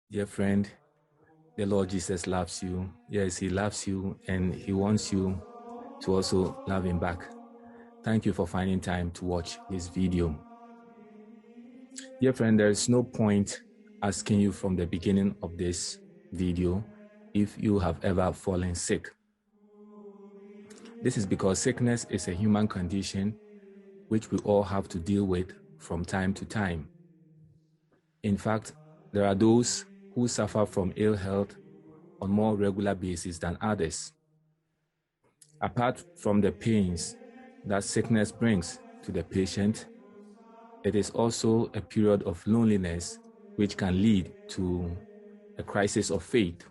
Dear friend, the Lord Jesus loves you. Yes, he loves you and he wants you to also love him back. Thank you for finding time to watch this video. Dear friend, there is no point asking you from the beginning of this video if you have ever fallen sick. This is because sickness is a human condition which we all have to deal with from time to time. In fact, there are those who suffer from ill health on more regular basis than others. Apart from the pains that sickness brings to the patient, it is also a period of loneliness which can lead to a crisis of faith.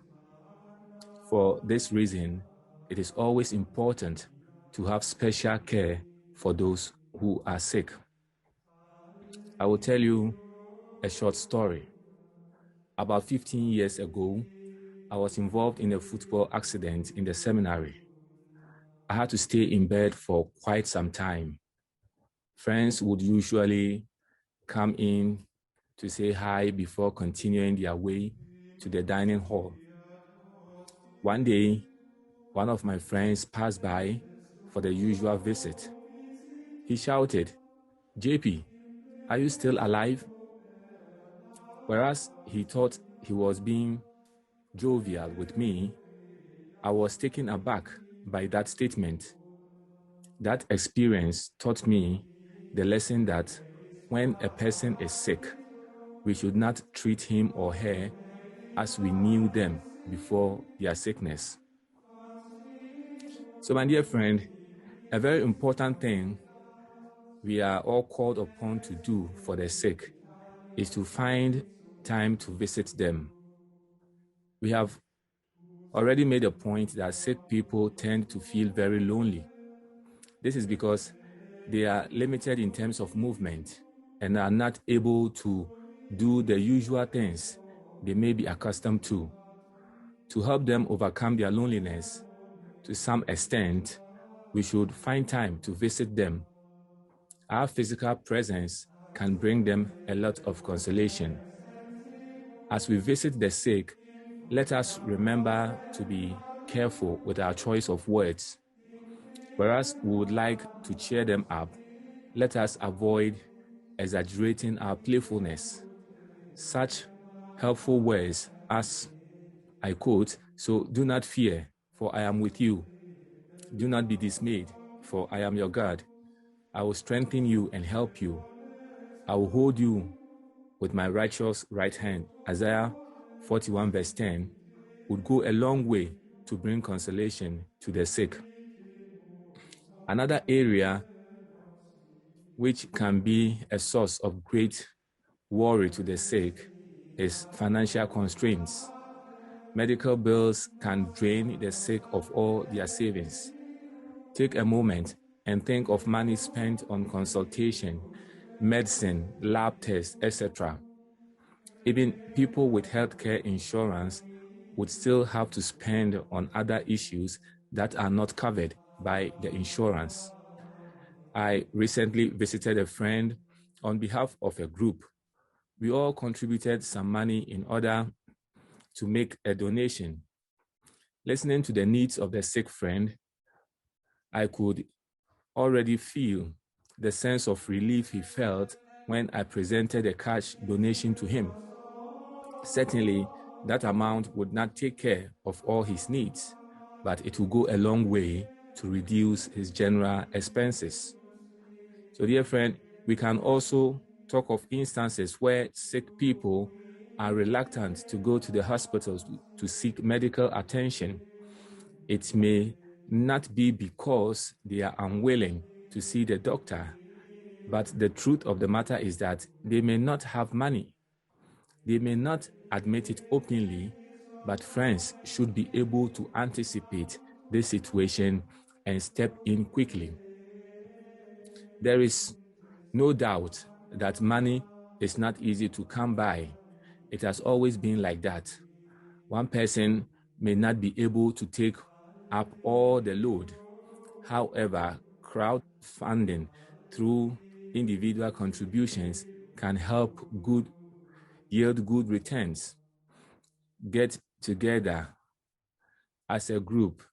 For this reason, it is always important to have special care for those who are sick. I will tell you a short story. About 15 years ago, I was involved in a football accident in the seminary. I had to stay in bed for quite some time. Friends would usually come in to say hi before continuing their way to the dining hall. One day, one of my friends passed by for the usual visit. He shouted, "JP, are you still alive?" Whereas he thought he was being jovial with me, I was taken aback by that statement. That experience taught me the lesson that when a person is sick, we should not treat him or her as we knew them before their sickness. So, my dear friend, a very important thing we are all called upon to do for the sick is to find time to visit them. We have already made a point that sick people tend to feel very lonely. This is because they are limited in terms of movement and are not able to do the usual things they may be accustomed to. To help them overcome their loneliness, to some extent, we should find time to visit them. Our physical presence can bring them a lot of consolation. As we visit the sick, let us remember to be careful with our choice of words. Whereas we would like to cheer them up, let us avoid exaggerating our playfulness. Such helpful words as, I quote, "So do not fear, for I am with you. Do not be dismayed, for I am your God. I will strengthen you and help you. I will hold you with my righteous right hand." Isaiah 41 verse 10 would go a long way to bring consolation to the sick. Another area which can be a source of great worry to the sick is financial constraints. Medical bills can drain the sick of all their savings. Take a moment and think of money spent on consultation, medicine, lab tests, etc. Even people with healthcare insurance would still have to spend on other issues that are not covered by the insurance. I recently visited a friend on behalf of a group. We all contributed some money in order to make a donation. Listening to the needs of the sick friend, I could already feel the sense of relief he felt when I presented a cash donation to him. Certainly, that amount would not take care of all his needs, but it will go a long way to reduce his general expenses. So, dear friend, we can also talk of instances where sick people are reluctant to go to the hospitals to seek medical attention. It may not be because they are unwilling to see the doctor, but the truth of the matter is that they may not have money. They may not admit it openly, but friends should be able to anticipate this situation and step in quickly. There is no doubt that money is not easy to come by. It has always been like that. One person may not be able to take up all the load. However, crowdfunding through individual contributions can help yield good returns. get together as a group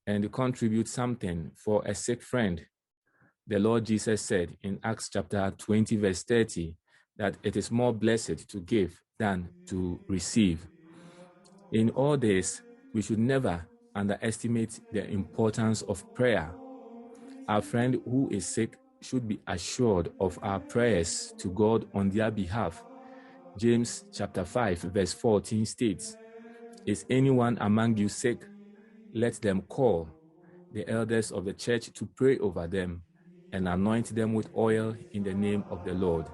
and contribute something for a sick friend, the Lord Jesus said in Acts chapter 20, verse 30, that it is more blessed to give than to receive. In all this, we should never underestimate the importance of prayer. Our friend who is sick should be assured of our prayers to God on their behalf. James chapter 5, verse 14 states, "Is anyone among you sick? Let them call the elders of the church to pray over them and anoint them with oil in the name of the Lord."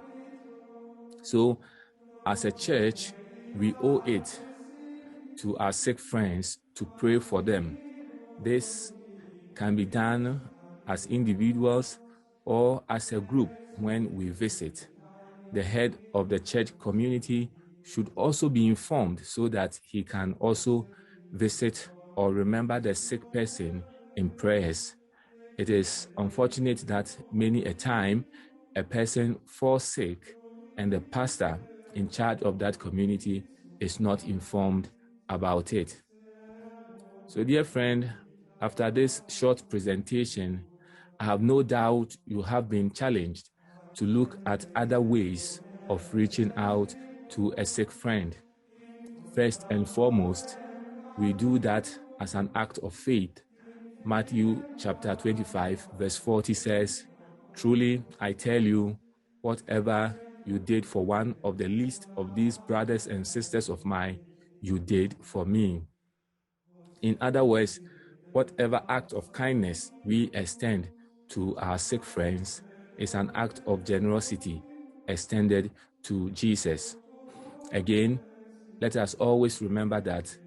So, as a church, we owe it to our sick friends to pray for them. This can be done as individuals or as a group when we visit. The head of the church community should also be informed so that he can also visit or remember the sick person in prayers. It is unfortunate that many a time a person falls sick and the pastor in charge of that community is not informed about it. So, dear friend, after this short presentation, I have no doubt you have been challenged to look at other ways of reaching out to a sick friend. First and foremost, we do that as an act of faith. Matthew chapter 25, verse 40 says, "Truly, I tell you, whatever you did for one of the least of these brothers and sisters of mine, you did for me." In other words, whatever act of kindness we extend to our sick friends is an act of generosity extended to Jesus. Again, let us always remember that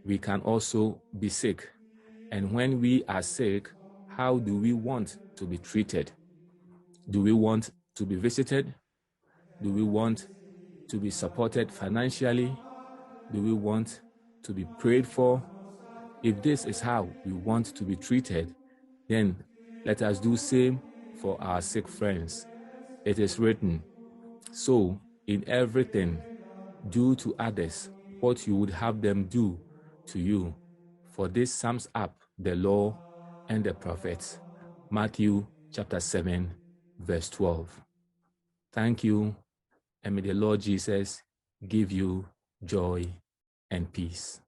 we can also be sick. And when we are sick, how do we want to be treated? Do we want to be visited? Do we want to be supported financially? Do we want to be prayed for? If this is how we want to be treated, then let us do same for our sick friends. It is written, "So in everything, do to others what you would have them do to you. For this sums up the law and the prophets." Matthew chapter 7, verse 12. Thank you, and may the Lord Jesus give you joy and peace.